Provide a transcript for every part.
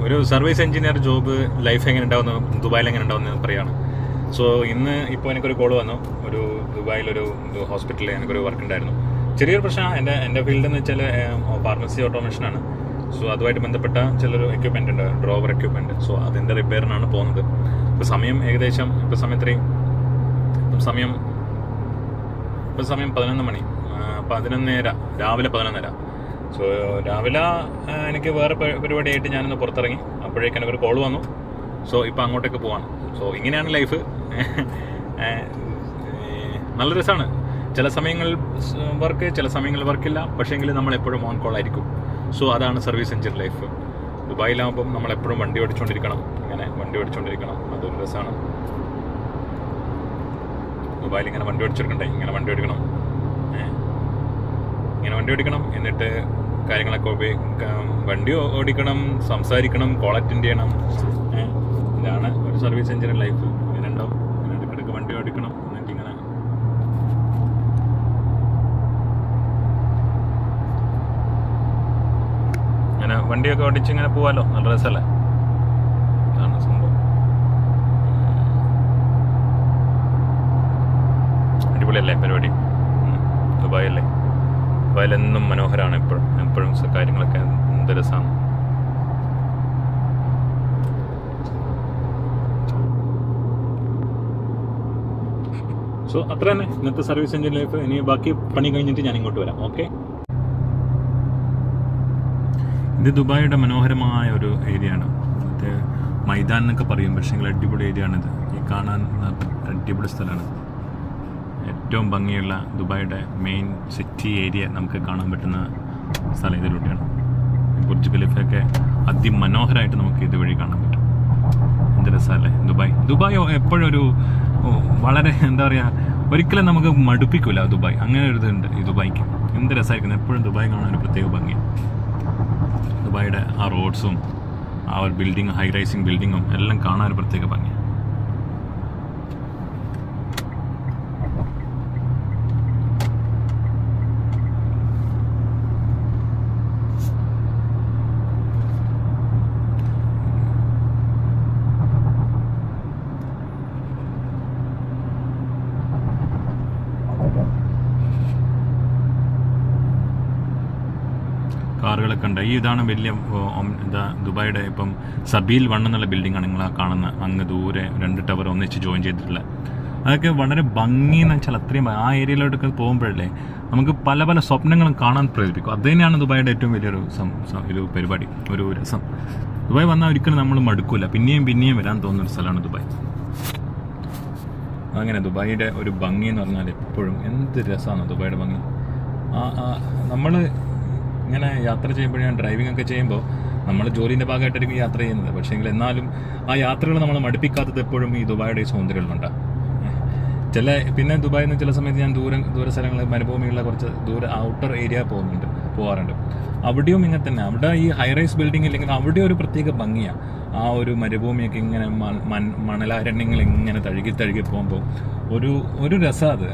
ഒരു service engineer job life എങ്ങനെ ഉണ്ടാവുന്നു, ദുബായിൽ എങ്ങനെ ഉണ്ടാവുന്നത് പറയുകയാണ്. സോ ഇന്ന് ഇപ്പോൾ എനിക്കൊരു കോൾ വന്നു. ഒരു ദുബായിലൊരു ഹോസ്പിറ്റലിൽ എനിക്കൊരു വർക്ക് ഉണ്ടായിരുന്നു. ചെറിയൊരു പ്രശ്നം. എൻ്റെ ഫീൽഡ് എന്ന് വെച്ചാൽ ഫാർമസി ഓട്ടോമേഷനാണ്. സോ അതുമായിട്ട് ബന്ധപ്പെട്ട ചിലൊരു എക്യുപ്മെൻ്റ് ഉണ്ട്, ഡ്രോവർ എക്യുപ്മെൻറ്റ്. സോ അതിൻ്റെ റിപ്പയറിനാണ് പോകുന്നത്. ഇപ്പോൾ സമയം ഏകദേശം സമയം 11 മണി, 11:30, രാവിലെ 11:30. സോ രാവിലെ എനിക്ക് വേറെ പരിപാടിയായിട്ട് ഞാനൊന്ന് പുറത്തിറങ്ങി. അപ്പോഴേക്കും എനിക്കൊരു കോൾ വന്നു. സോ ഇപ്പോൾ അങ്ങോട്ടേക്ക് പോവാണ്. സോ ഇങ്ങനെയാണ് ലൈഫ്. നല്ല രസമാണ്. ചില സമയങ്ങളിൽ വർക്ക്, ചില സമയങ്ങളിൽ വർക്കില്ല. പക്ഷേങ്കിൽ നമ്മളെപ്പോഴും ഓൺ കോൾ ആയിരിക്കും. സോ അതാണ് സർവീസ് എഞ്ചിൻ ലൈഫ്. ദുബായിലാകുമ്പം നമ്മളെപ്പോഴും വണ്ടി ഓടിച്ചുകൊണ്ടിരിക്കണം. അതൊരു രസമാണ്. ദുബായിൽ ഇങ്ങനെ വണ്ടി ഓടിച്ചെടുക്കണ്ടേ, ഇങ്ങനെ വണ്ടി ഓടിക്കണം. എന്നിട്ട് കാര്യങ്ങളൊക്കെ വണ്ടി ഓടിക്കണം, സംസാരിക്കണം, കോൾ അറ്റൻഡ് ചെയ്യണം. ഇതാണ് ഒരു സർവീസ് എഞ്ചിനീയർ ലൈഫ്. ഇങ്ങനെ ഉണ്ടാവും. ഇടയ്ക്കിടയ്ക്ക് വണ്ടി ഓടിക്കണം. എന്നിട്ട് ഇങ്ങനെ വണ്ടിയൊക്കെ ഓടിച്ച് ഇങ്ങനെ പോവാലോ. നല്ല രസമല്ലേ? ഇതാണ് സംഭവം. അടിപൊളിയല്ലേ പരിപാടി? ദുബായല്ലേ? ദുബായിലെന്നും മനോഹരമാണ്. എപ്പോഴും കാര്യങ്ങളൊക്കെ എന്ത് രസമാണ്. സോ അത്ര തന്നെ ഇന്നത്തെ സർവീസ് എഞ്ചിൻ ലൈഫ്. ഇനി ബാക്കി പണി കഴിഞ്ഞിട്ട് ഞാൻ ഇങ്ങോട്ട് വരാം. ഓക്കെ. ഇത് ദുബായിയുടെ മനോഹരമായ ഒരു ഏരിയ ആണ്. മറ്റേ മൈതാൻ എന്നൊക്കെ പറയും. പക്ഷേ അടിപൊളി ഏരിയ ആണിത്. ഈ കാണാൻ അടിപൊളി സ്ഥലമാണ്. ഏറ്റവും ഭംഗിയുള്ള ദുബായിയുടെ മെയിൻ സിറ്റി ഏരിയ നമുക്ക് കാണാൻ പറ്റുന്ന സ്ഥലം ഇതിലൂടെയാണ്. ബുർജ് ഖലീഫയൊക്കെ അതിമനോഹരമായിട്ട് നമുക്ക് ഇതുവഴി കാണാൻ പറ്റും. എന്ത് രസമല്ലേ ദുബായ് എപ്പോഴും ഒരു വളരെ എന്താ പറയുക, ഒരിക്കലും നമുക്ക് മടുപ്പിക്കില്ല ദുബായ്. അങ്ങനെ ഒരു ഇതുണ്ട് ഈ ദുബായ്ക്ക്. എന്ത് രസമായിരിക്കും. എപ്പോഴും ദുബായ് കാണാൻ ഒരു പ്രത്യേക ഭംഗി. ദുബായിയുടെ ആ റോഡ്സും ആ ഒരു ബിൽഡിങ്, ഹൈ റൈസിങ് ബിൽഡിങ്ങും എല്ലാം കാണാൻ ഒരു പ്രത്യേക ഭംഗിയാണ്. കാറുകളൊക്കെ ഉണ്ട്. ഇതാണ് വലിയ ദുബായിയുടെ ഇപ്പം സബീൽ 1 എന്നുള്ള ബിൽഡിങ്ങാണ് നിങ്ങൾ കാണുന്ന അങ്ങ് ദൂരെ 2 ടവർ ഒന്നിച്ച് ജോയിൻ ചെയ്തിട്ടുള്ള. അതൊക്കെ വളരെ ഭംഗിയെന്ന് വെച്ചാൽ അത്രയും ആ ഏരിയയിലോട്ടൊക്കെ പോകുമ്പോഴല്ലേ നമുക്ക് പല പല സ്വപ്നങ്ങളും കാണാൻ പ്രേരിപ്പിക്കും. അത് തന്നെയാണ് ദുബായിയുടെ ഏറ്റവും വലിയൊരു ഒരു പരിപാടി, ഒരു രസം. ദുബായ് വന്നാൽ ഒരിക്കലും നമ്മൾ മടുക്കില്ല. പിന്നെയും വരാൻ തോന്നുന്ന ഒരു സ്ഥലമാണ് ദുബായ്. അങ്ങനെ ദുബായിയുടെ ഒരു ഭംഗി എന്ന് പറഞ്ഞാൽ എപ്പോഴും എന്ത് രസമാണ് ദുബായിയുടെ ഭംഗി. നമ്മൾ ഇങ്ങനെ യാത്ര ചെയ്യുമ്പോൾ, ഞാൻ ഡ്രൈവിംഗ് ഒക്കെ ചെയ്യുമ്പോൾ നമ്മൾ ജോലിൻ്റെ ഭാഗമായിട്ടായിരിക്കും യാത്ര ചെയ്യുന്നത്. പക്ഷേ എന്നാലും ആ യാത്രകൾ നമ്മൾ മടുപ്പിക്കാത്തത് എപ്പോഴും ഈ ദുബായിയുടെ സൗന്ദര്യങ്ങളുണ്ടാകും. പിന്നെ ദുബായിൽ നിന്ന് ചില സമയത്ത് ഞാൻ ദൂര സ്ഥലങ്ങൾ, മരുഭൂമിയുള്ള കുറച്ച് ഔട്ടർ ഏരിയ പോകാറുണ്ട്. അവിടെയും ഇങ്ങനെ തന്നെ. അവിടെ ഈ ഹൈറൈസ് ബിൽഡിംഗ് ഇല്ലെങ്കിൽ അവിടെ ഒരു പ്രത്യേക ഭംഗിയാണ്. ആ ഒരു മരുഭൂമിയൊക്കെ ഇങ്ങനെ മണലാരണ്യങ്ങൾ ഇങ്ങനെ തഴുകി പോകുമ്പോൾ ഒരു രസം. അത്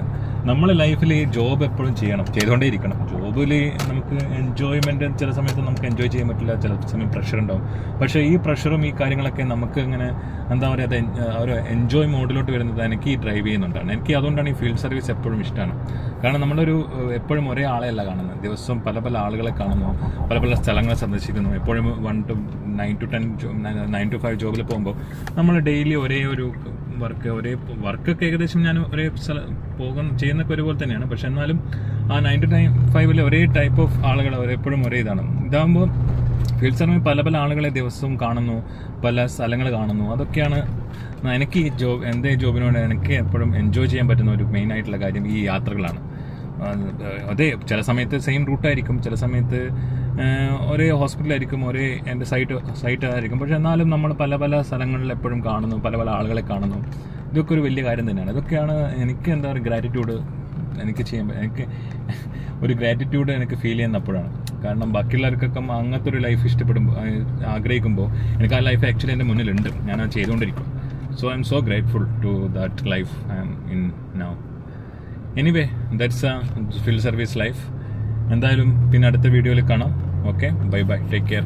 നമ്മളെ ലൈഫിൽ ഈ ജോബ് എപ്പോഴും ചെയ്തുകൊണ്ടേ ഇരിക്കണം. ജോബിൽ നമുക്ക് എൻജോയ്മെൻറ്റ് ചില സമയത്ത് നമുക്ക് എൻജോയ് ചെയ്യാൻ പറ്റില്ല, ചില സമയം പ്രഷർ ഉണ്ടാവും. പക്ഷേ ഈ പ്രഷറും ഈ കാര്യങ്ങളൊക്കെ നമുക്ക് ഇങ്ങനെ എന്താ പറയുക, ഒരു എൻജോയ് മോഡിലോട്ട് വരുന്നത് എനിക്ക് ഈ ഡ്രൈവ് ചെയ്യുന്നുണ്ടാണ്. എനിക്ക് അതുകൊണ്ടാണ് ഈ ഫീൽഡ് സർവീസ് എപ്പോഴും ഇഷ്ടമാണ്. കാരണം നമ്മളൊരു എപ്പോഴും ഒരേ ആളെയല്ല കാണുന്നത്. ദിവസവും പല പല ആളുകളെ കാണുന്നു, പല പല സ്ഥലങ്ങളെ സന്ദർശിക്കുന്നു. എപ്പോഴും 9 to 5 ജോബിൽ പോകുമ്പോൾ നമ്മൾ ഡെയിലി ഒരേ ഒരു വർക്കൊക്കെ ഏകദേശം ഞാൻ ഒരേ ചെയ്യുന്നൊക്കെ ഒരുപോലെ തന്നെയാണ്. പക്ഷെ എന്നാലും ആ 9 to 5 ഒരേ ടൈപ്പ് ഓഫ് ആളുകൾ എപ്പോഴും ഒരേ ഇതാണ്. ഇതാകുമ്പോൾ ഫീൽഡ് സർവീസ് പല പല ആളുകളെ ദിവസവും കാണുന്നു, പല സ്ഥലങ്ങൾ കാണുന്നു. അതൊക്കെയാണ് എനിക്ക് ഈ എൻ്റെ ജോബിനോട് എനിക്ക് എപ്പോഴും എൻജോയ് ചെയ്യാൻ പറ്റുന്ന ഒരു മെയിൻ ആയിട്ടുള്ള കാര്യം ഈ യാത്രകളാണ്. അതെ, ചില സമയത്ത് സെയിം റൂട്ടായിരിക്കും, ചില സമയത്ത് ഒരേ ഹോസ്പിറ്റലായിരിക്കും, ഒരേ എൻ്റെ സൈറ്റ് ആയിരിക്കും. പക്ഷെ എന്നാലും നമ്മൾ പല പല സ്ഥലങ്ങളിൽ എപ്പോഴും കാണുന്നു, പല പല ആളുകളെ കാണുന്നു. ഇതൊക്കെ ഒരു വലിയ കാര്യം തന്നെയാണ്. ഇതൊക്കെയാണ് എനിക്ക് എന്താ പറയുക, ഗ്രാറ്റിറ്റ്യൂഡ് എനിക്ക് ഒരു ഗ്രാറ്റിറ്റ്യൂഡ് എനിക്ക് ഫീൽ ചെയ്യുന്നപ്പോഴാണ്. കാരണം ബാക്കിയുള്ളവർക്കൊക്കെ അങ്ങനത്തെ ഒരു ലൈഫ് ആഗ്രഹിക്കുമ്പോൾ എനിക്ക് ആ ലൈഫ് ആക്ച്വലി എൻ്റെ മുന്നിലുണ്ട്. ഞാനത് ചെയ്തുകൊണ്ടിരിക്കും. So I'm so grateful to that life I'm in now. Anyway, that's a field service life. എന്തായാലും പിന്നെ അടുത്ത വീഡിയോയിൽ കാണാം. Okay, bye, take care.